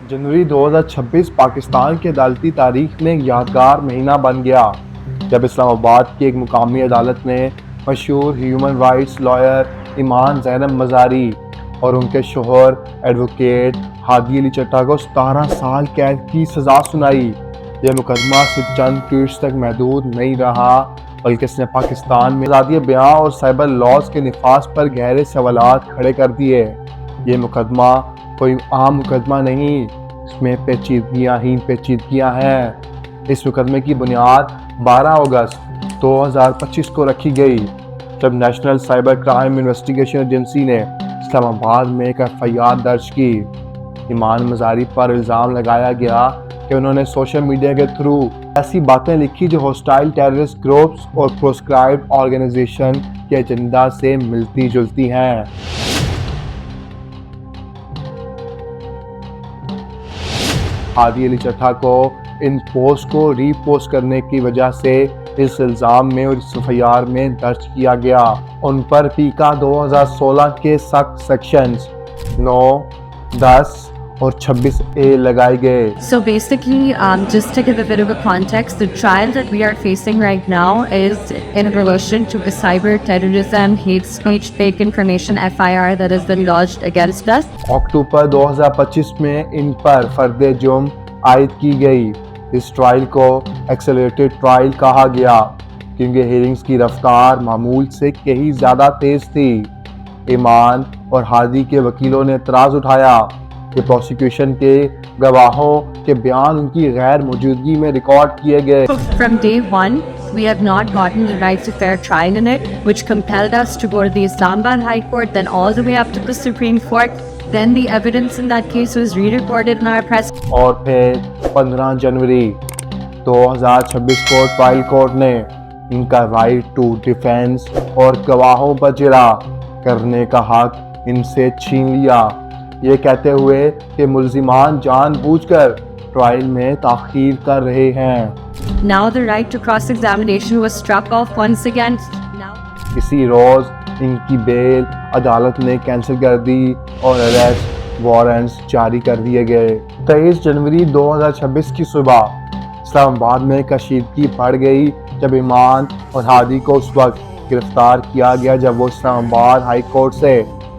जनवरी 2026 पाकिस्तान की अदालती तारीख में एक यादगार महीना बन गया जब इस्लामाबाद की एक मुकामी अदालत ने मशहूर ह्यूमन राइट्स लॉयर ईमान ज़ैनब मज़ारी और उनके शोहर एडवोकेट हादी अली चट्टा को 17 साल कैद की सज़ा सुनाई। यह मुकदमा सिर्फ चंद ट्वीट्स तक महदूद नहीं रहा बल्कि इसने पाकिस्तान में आज़ादी बयां और साइबर लॉज के निफाज पर गहरे सवालात खड़े कर दिए। ये मुकदमा कोई आम मुकदमा नहीं, इसमें पेचीदगियाँ ही पेचीदगियाँ हैं। इस मुकदमे की बुनियाद 12 अगस्त 2025 को रखी गई जब national cyber crime investigation agency ने इस्लामाबाद में एक एफआईआर दर्ज की। ईमान मज़ारी पर इल्ज़ाम लगाया गया कि उन्होंने सोशल मीडिया के थ्रू ऐसी बातें लिखी जो हॉस्टाइल टेररिस्ट ग्रुप्स और प्रोस्क्राइब्ड ऑर्गेनाइजेशन के एजेंडा से मिलती जुलती हैं। हादी अली चट्टा को इन पोस्ट को रीपोस्ट करने की वजह से इस इल्ज़ाम में और इस एफआईआर में दर्ज किया गया। उन पर पीका 2016 के सख्त सेक्शंस 9, 10 और 26A लगाए गए। So basically, just to give a bit of a context, the trial that we are facing right now is in relation to the cyber terrorism, hate speech, fake information FIR that has been lodged against us. अक्टूबर 2025 में इन पर फर्द जुर्म आयद की गई। इस trial को accelerated trial कहा गया क्योंकि हियरिंग्स की रफ्तार मामूल से कहीं ज़्यादा तेज़ थी। ईमान और हादी के वकीलों ने एतराज़ उठाया कि प्रोसिक्यूशन के गवाहों के बयान उनकी गैर मौजूदगी में रिकॉर्ड किए गए। From day one, we have not gotten the right to fair trial in it, which compelled us to go to the Islamabad High Court, then all the way up to the Supreme Court. Then the evidence in that case was re-recorded in our press. और फिर 15 जनवरी 2026 को trial court ने इनका right to defence और गवाहों पर जिरा करने का हक इनसे छीन लिया, ये कहते हुए कि मुल्जिमान जानबूझकर ट्रायल में ताख़ीर कर रहे हैं। Now the right to cross-examination was struck off once again. Now इसी रोज़ इनकी बेल अदालत ने कैंसिल कर दी और अरेस्ट वारंट्स जारी कर दिए गए। 23 जनवरी 2026 की सुबह इस्लामाबाद में कशीदगी बढ़ गई जब ईमान और हादी को उस वक्त गिरफ्तार किया गया जब वो इस्लामाबाद हाई कोर्ट से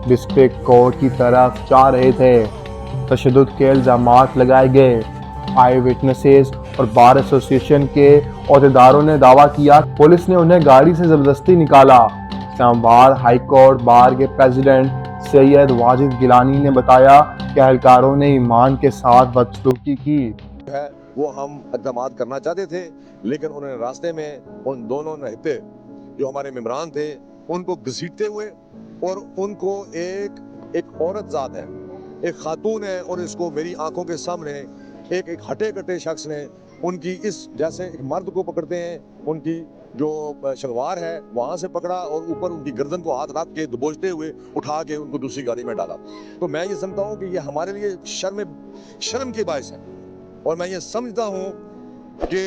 डिस्ट्रिक्ट कोर्ट की तरफ जा रहे थे। तशद्दुद के इल्ज़ामात लगाए गए। आई विटनेसेस और बार एसोसिएशन के अहदेदारों ने दावा किया पुलिस ने उन्हें गाड़ी से ज़बरदस्ती निकाला। इस्लामाबाद हाई कोर्ट बार के प्रेसिडेंट सैयद वाजिद गिलानी ने बताया कि अहलकारों ने ईमान के साथ बदसलूकी की है वो हम इक़दाम करना चाहते थे, लेकिन उन्होंने रास्ते में उन दोनों रहते जो हमारे मेम्बरान थे उनको घसीटते हुए और उनको एक औरत ज़ात है, एक खातून है और इसको मेरी आंखों के सामने एक हटे कटे शख्स ने उनकी इस जैसे एक मर्द को पकड़ते हैं उनकी जो शलवार है वहाँ से पकड़ा और ऊपर उनकी गर्दन को हाथ रख के दबोचते हुए उठा के उनको दूसरी गाड़ी में डाला। तो मैं ये समझता हूँ कि ये हमारे लिए शर्म की बाइस है और मैं ये समझता हूँ कि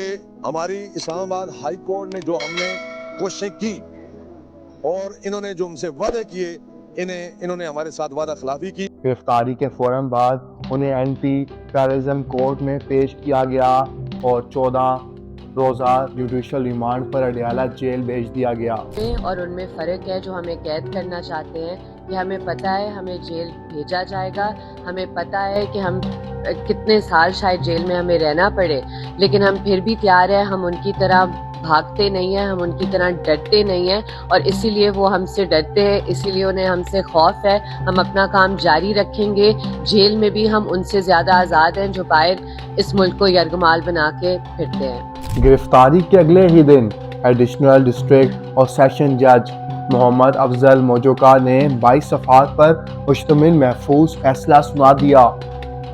हमारी इस्लामाबाद हाई कोर्ट ने जो हमने कोशिशें की और इन्होंने जो हमसे वादे किए इन्होंने हमारे साथ वादा खिलाफी की। गिरफ्तारी के फौरन बाद उन्हें एंटी टेररिज्म कोर्ट में पेश किया गया और 14 रोज़ा जुडिशल रिमांड पर अडयाला जेल भेज दिया गया। और उनमें फ़र्क है, जो हमें कैद करना चाहते हैं कि हमें पता है हमें जेल भेजा जाएगा, हमें पता है कि हम कितने साल शायद जेल में हमें रहना पड़े, लेकिन हम फिर भी तैयार हैं, हम उनकी तरह भागते नहीं हैं, हम उनकी तरह डरते नहीं हैं और इसीलिए वो हमसे डरते हैं, इसीलिए उन्हें हमसे खौफ है। हम अपना काम जारी रखेंगे, जेल में भी हम उनसे ज़्यादा आज़ाद हैं जो बाहर इस मुल्क को यरगमाल बना के फिरते हैं। गिरफ्तारी के अगले ही दिन एडिशनल डिस्ट्रिक्ट और सेशन जज मोहम्मद अफजल मोजोका ने 22 सफ़हात पर मुश्तमिल महफूज फैसला सुना दिया।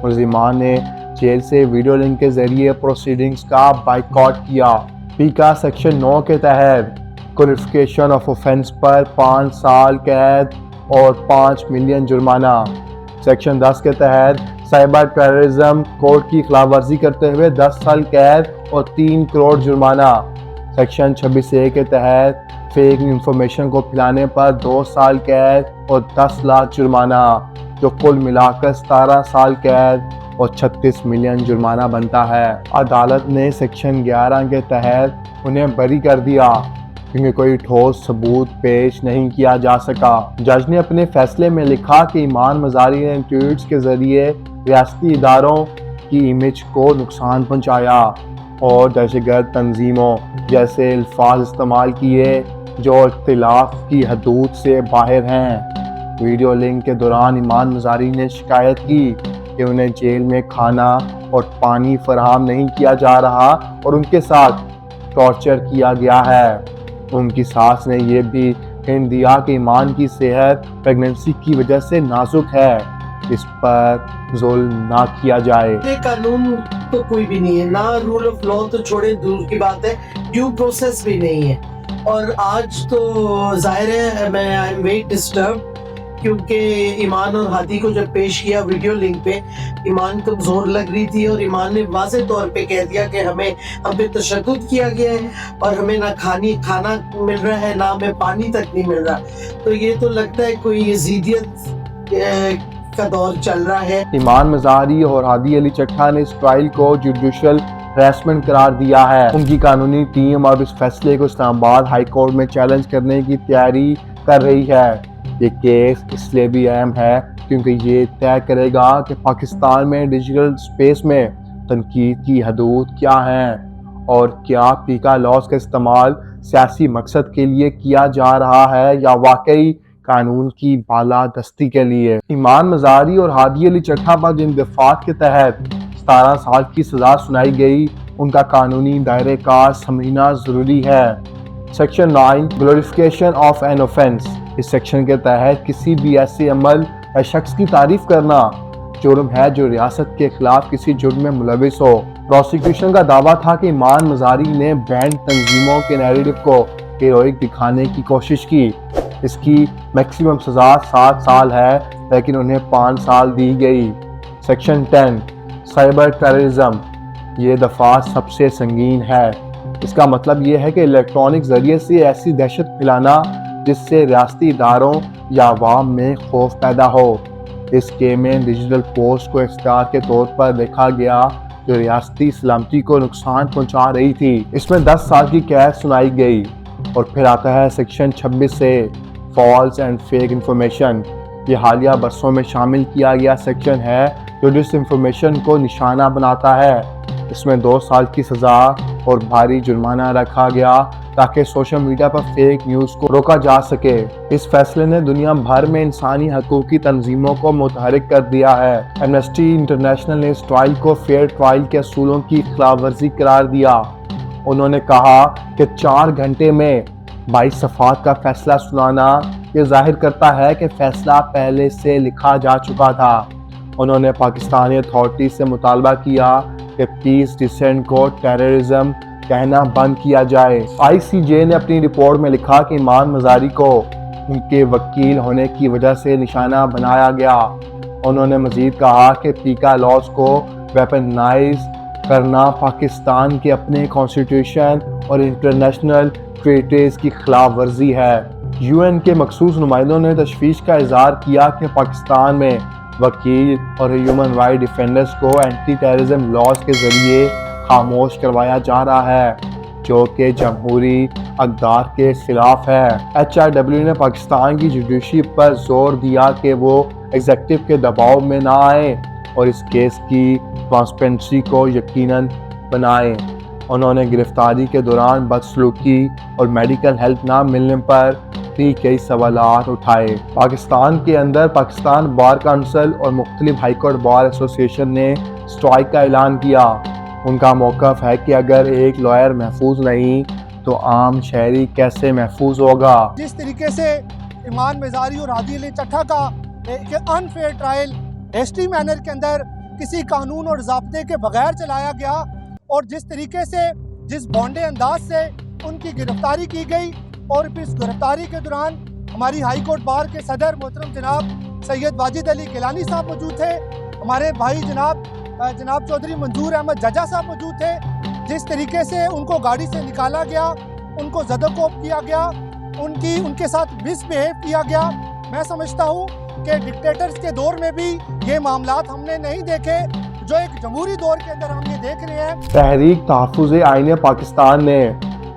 मुल्ज़िमान ने जेल से वीडियो लिंक के ज़रिए प्रोसीडिंग्स का बाइकआउट किया। पीका सेक्शन 9 के तहत क्वालिफिकेशन ऑफ ऑफेंस पर 5 साल कैद और 5 मिलियन जुर्माना। सेक्शन 10 के तहत साइबर टेररिज्म कोड की खिलाफ वर्जी करते हुए 10 साल कैद और 3 करोड़ जुर्माना। सेक्शन 26A के तहत फेक इंफॉर्मेशन को फैलाने पर 2 साल कैद और 10 लाख जुर्माना, जो कुल मिलाकर 17 साल कैद اور 36 ملین جرمانہ بنتا ہے۔ عدالت نے سیکشن 11 کے تحت انہیں بری کر دیا کیونکہ کوئی ٹھوس ثبوت پیش نہیں کیا جا سکا۔ جج نے اپنے فیصلے میں لکھا کہ ایمان مزاری نے ٹویٹس کے ذریعے ریاستی اداروں کی امیج کو نقصان پہنچایا اور دہشت گرد تنظیموں جیسے الفاظ استعمال کیے جو اختلاف کی حدود سے باہر ہیں۔ ویڈیو لنک کے دوران ایمان مزاری نے شکایت کی کہ انہیں جیل میں کھانا اور پانی فراہم نہیں کیا جا رہا اور ان کے ساتھ ٹارچر کیا گیا ہے۔ ان کی ساس نے یہ بھی ہنٹ دیا کہ ایمان کی صحت پریگننسی کی وجہ سے نازک ہے، اس پر ظلم نہ کیا جائے۔ قانون تو کوئی بھی نہیں ہے، نہ رول آف لا تو چھوڑے دور کی بات ہے، ڈیو پروسیس بھی نہیں ہے۔ اور آج تو ظاہر ہے میں آئی ایم ویری ڈسٹرب کیونکہ ایمان اور ہادی کو جب پیش کیا ویڈیو لنک پہ، ایمان کمزور لگ رہی تھی اور ایمان نے واضح طور پہ کہہ دیا کہ ہم پہ تشدد کیا گیا ہے اور ہمیں نہ کھانا مل رہا ہے، نہ ہمیں پانی تک نہیں مل رہا۔ تو یہ تو لگتا ہے کوئی یزیدیت کا دور چل رہا ہے۔ ایمان مزاری اور ہادی علی چٹھا نے اس ٹرائل کو جوڈیشل ہراسمنٹ قرار دیا ہے۔ ان کی قانونی ٹیم اب اس فیصلے کو اسلام آباد ہائی کورٹ میں چیلنج کرنے کی تیاری کر رہی ہے۔ یہ کیس اس لیے بھی اہم ہے کیونکہ یہ طے کرے گا کہ پاکستان میں ڈیجیٹل اسپیس میں تنقید کی حدود کیا ہیں اور کیا پیکا لاز کا استعمال سیاسی مقصد کے لیے کیا جا رہا ہے یا واقعی قانون کی بالادستی کے لیے۔ ایمان مزاری اور ہادی علی چٹھا پر جن دفعات کے تحت 17 سال کی سزا سنائی گئی ان کا قانونی دائرہ کار سمجھنا ضروری ہے۔ Section 9 glorification of an offence, اس سیکشن کے تحت کسی بھی ایسے عمل یا شخص کی تعریف کرنا جرم ہے جو ریاست کے خلاف کسی جرم میں ملوث ہو۔ پروسیکیوشن کا دعویٰ تھا کہ ایمان مزاری نے بینڈ تنظیموں کے نیریٹو کو ہیروئک دکھانے کی کوشش کی۔ اس کی میکسیمم سزا 7 سال ہے لیکن انہیں 5 سال دی گئی۔ سیکشن 10 سائبر ٹیررزم، یہ دفعہ سب سے سنگین ہے۔ اس کا مطلب یہ ہے کہ الیکٹرانک ذریعے سے ایسی دہشت پھیلانا جس سے ریاستی اداروں یا عوام میں خوف پیدا ہو۔ اس کیس میں ڈیجیٹل پوسٹ کو اختیار کے طور پر دیکھا گیا جو ریاستی سلامتی کو نقصان پہنچا رہی تھی۔ اس میں 10 سال کی قید سنائی گئی۔ اور پھر آتا ہے سیکشن 26 سے فالس اینڈ فیک انفارمیشن، یہ حالیہ برسوں میں شامل کیا گیا سیکشن ہے جو ڈس انفارمیشن کو نشانہ بناتا ہے۔ اس میں 2 سال کی سزا اور بھاری جرمانہ رکھا گیا تاکہ سوشل میڈیا پر فیک نیوز کو روکا جا سکے۔ اس فیصلے نے دنیا بھر میں انسانی حقوق کی تنظیموں کو متحرک کر دیا ہے۔ ایمنسٹی انٹرنیشنل نے اس ٹرائل کو فیئر ٹرائل کے اصولوں کی خلاف ورزی قرار دیا۔ انہوں نے کہا کہ 4 گھنٹے میں 22 صفحات کا فیصلہ سنانا یہ ظاہر کرتا ہے کہ فیصلہ پہلے سے لکھا جا چکا تھا۔ انہوں نے پاکستانی اتھارٹی سے مطالبہ کیا کہ پیس ڈسینٹ کو ٹیررزم کہنا بند کیا جائے۔ آئی سی جے نے اپنی رپورٹ میں لکھا کہ ایمان مزاری کو ان کے وکیل ہونے کی وجہ سے نشانہ بنایا گیا۔ انہوں نے مزید کہا کہ پیکا لاز کو ویپنائز کرنا پاکستان کے اپنے کانسٹیٹیوشن اور انٹرنیشنل ٹریٹیز کی خلاف ورزی ہے۔ یو این کے مخصوص نمائندوں نے تشویش کا اظہار کیا کہ پاکستان میں وکیل اور ہیومن رائٹ ڈیفینڈرز کو اینٹی ٹیررزم لاز کے ذریعے خاموش کروایا جا رہا ہے جو کہ جمہوری اقدار کے خلاف ہے۔ ایچ آر ڈبلیو نے پاکستان کی جوڈیشری پر زور دیا کہ وہ ایگزیکٹو کے دباؤ میں نہ آئے اور اس کیس کی ٹرانسپیرنسی کو یقیناً بنائے۔ انہوں نے گرفتاری کے دوران بدسلوکی اور میڈیکل ہیلپ نہ ملنے پر بھی کئی سوالات اٹھائے۔ پاکستان کے اندر پاکستان بار کونسل اور مختلف ہائی کورٹ بار ایسوسی ایشن نے اسٹرائک کا اعلان کیا۔ ان کا موقف ہے کہ اگر ایک لائر محفوظ نہیں تو عام شہری کیسے محفوظ ہوگا۔ جس طریقے سے ایمان مزاری اور ہادی علی چٹھا کا ایک انفیئر ٹرائل ہیسٹری مینر کے اندر کسی قانون اور ضابطے کے بغیر چلایا گیا اور جس طریقے سے جس بونڈے انداز سے ان کی گرفتاری کی گئی اور پھر اس گرفتاری کے دوران ہماری ہائی کورٹ بار کے صدر محترم جناب سید واجد علی گیلانی صاحب موجود تھے، ہمارے بھائی جناب چودھری منظور احمد ججا صاحب موجود تھے۔ جس طریقے سے ان کو گاڑی سے نکالا گیا، ان کو زد و کوب کیا گیا، ان کے ساتھ مس بہیو کیا گیا، میں سمجھتا ہوں کہ ڈکٹیٹرز کے دور میں بھی یہ معاملات ہم نے نہیں دیکھے۔ जो एक जमहूरी दौर के अंदर हम ये देख रहे हैं। तहरीक तहफ़्फ़ुज़ आईन पाकिस्तान ने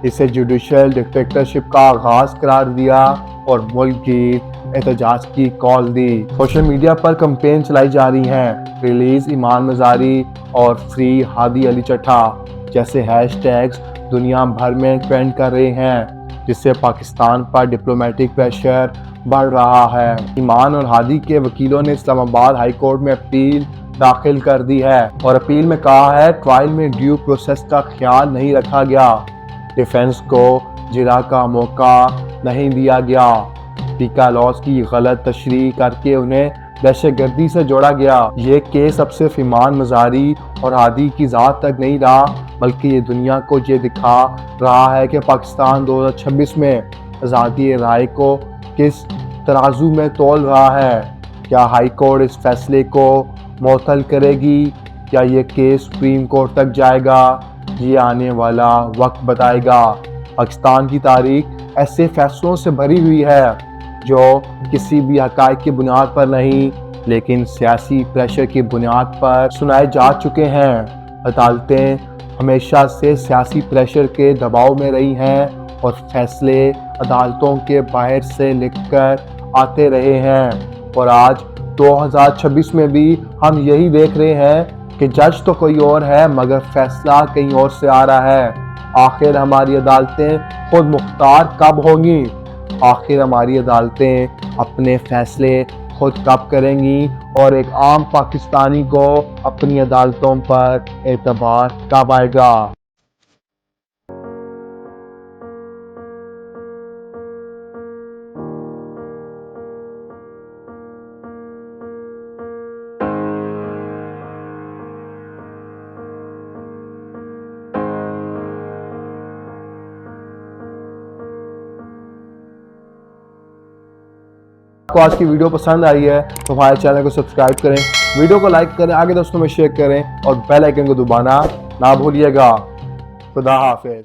इसे जुडिशल डिक्टेटरशिप का आगाज करार दिया और मुल्क की एहतजाज की कॉल दी। सोशल मीडिया पर कैंपेन चलाई जा रही हैं, रिलीज ईमान मज़ारी और फ्री हादी अली चट्ठा जैसे हैशटैग्स दुनिया भर में ट्रेंड कर रहे हैं, जिससे पाकिस्तान पर डिप्लोमेटिक प्रेशर बढ़ रहा है। ईमान और हादी के वकीलों ने इस्लामाबाद हाई कोर्ट में अपील दाखिल कर दी है और अपील में कहा है ट्रायल में ड्यू प्रोसेस का ख्याल नहीं रखा गया, डिफेंस को जिरा का मौका नहीं दिया गया, टीका लॉस की गलत तशरीह करके उन्हें दहशतगर्दी से जोड़ा गया। ये केस अब सिर्फ ईमान मज़ारी और हादी की ज़ात तक नहीं रहा, बल्कि ये दुनिया को ये दिखा रहा है कि पाकिस्तान 2026 में आज़ादी राय को किस तराजू में तोल रहा है। क्या हाई कोर्ट इस फैसले को मुअत्तल करेगी या ये केस सुप्रीम कोर्ट तक जाएगा, ये आने वाला वक्त बताएगा। पाकिस्तान की तारीख ऐसे फैसलों से भरी हुई है जो किसी भी हक़ाइक़ की बुनियाद पर नहीं, लेकिन सियासी प्रेशर की बुनियाद पर सुनाए जा चुके हैं। अदालतें हमेशा से सियासी प्रेशर के दबाव में रही हैं और फैसले अदालतों के बाहर से लिखकर आते रहे हैं, और आज 2026 में भी हम यही देख रहे हैं कि जज तो कोई और है मगर फैसला कहीं और से आ रहा है। आखिर हमारी अदालतें खुद मुख्तार कब होंगी? आखिर हमारी अदालतें अपने फैसले खुद कब करेंगी और एक आम पाकिस्तानी को अपनी अदालतों पर एतबार कब आएगा? आपको आज की वीडियो पसंद आई है तो हमारे चैनल को सब्सक्राइब करें, वीडियो को लाइक करें, आगे दोस्तों में शेयर करें और बेल आइकन को दबाना ना भूलिएगा। खुदा हाफिज।